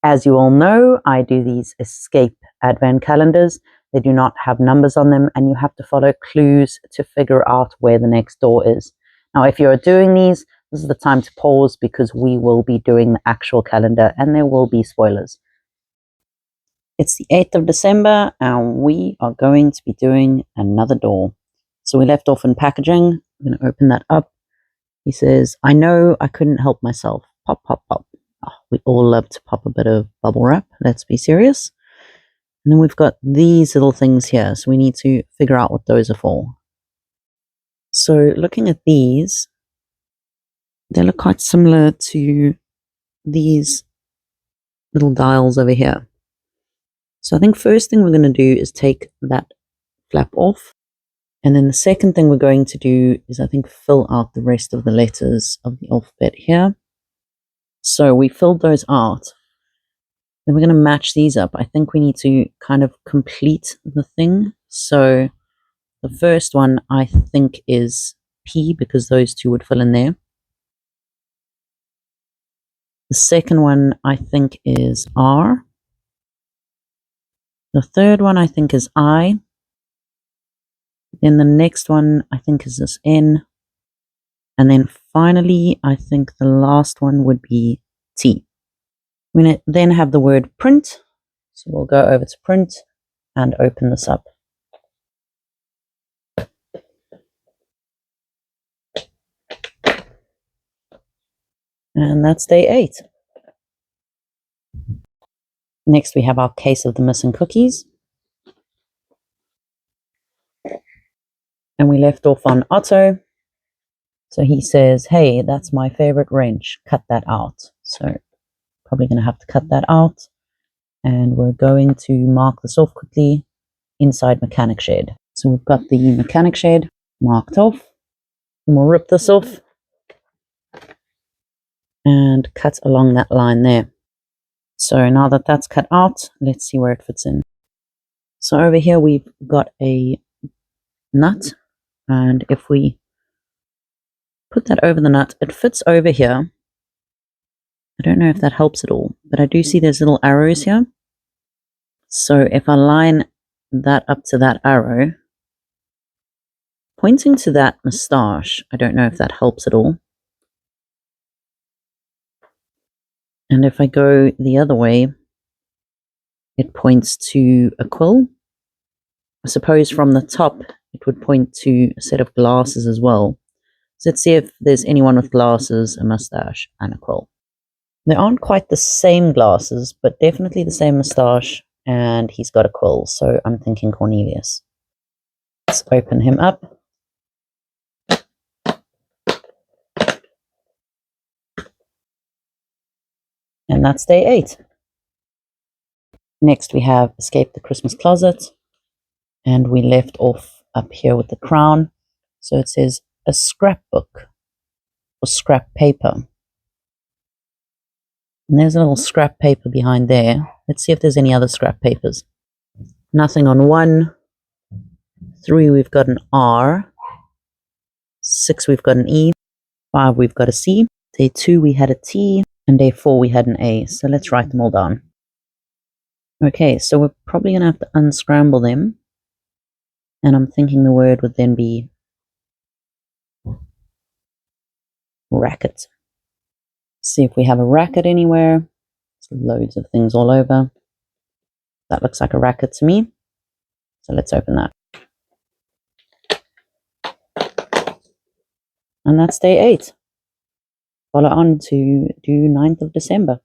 As you all know, I do these escape advent calendars. They do not have numbers on them, and you have to follow clues to figure out where the next door is. Now, if you're doing these, this is the time to pause because we will be doing the actual calendar and there will be spoilers. It's the 8th of December and we are going to be doing another door. So we left off in packaging. I'm going to open that up. He says, I know I couldn't help myself. Pop, pop, pop. Oh, we all love to pop a bit of bubble wrap. Let's be serious. And then we've got these little things here. So we need to figure out what those are for. So looking at these, they look quite similar to these little dials over here. So I think first thing we're going to do is take that flap off. And then the second thing we're going to do is I think fill out the rest of the letters of the alphabet here. So we filled those out. Then we're going to match these up. I think we need to kind of complete the thing. So the first one I think is P because those two would fill in there. The second one I think is R. The third one I think is I. Then the next one I think is this N. And then finally I think the last one would be T. We're going to then have the word print. So we'll go over to print and open this up. And that's day 8. Next we have our case of the missing cookies. And we left off on Otto. So he says, hey, that's my favorite wrench. Cut that out. So probably going to have to cut that out. And we're going to mark this off quickly inside mechanic shed. So we've got the mechanic shed marked off. And we'll rip this off and cut along that line there. So now that that's cut out, let's see where it fits in. So over here we've got a nut. And if we put that over the nut, it fits over here. I don't know if that helps at all, but I do see there's little arrows here. So if I line that up to that arrow, pointing to that moustache, I don't know if that helps at all. And if I go the other way, it points to a quill. I suppose from the top, it would point to a set of glasses as well. So let's see if there's anyone with glasses, a mustache, and a quill. They aren't quite the same glasses, but definitely the same mustache, and he's got a quill, so I'm thinking Cornelius. Let's open him up. And that's day 8. Next we have Escape the Christmas Closet, and we left off up here with the crown. So it says a scrapbook or scrap paper. And there's a little scrap paper behind there. Let's see if there's any other scrap papers. Nothing on 1. 3 we've got an R. 6 we've got an E. 5 we've got a C. Day 2 we had a T. And day 4 we had an A. So let's write them all down. Okay, so we're probably going to have to unscramble them. And I'm thinking the word would then be racket. See if we have a racket anywhere. There's loads of things all over. That looks like a racket to me. So let's open that. And that's day 8. Follow on to do 9th of December.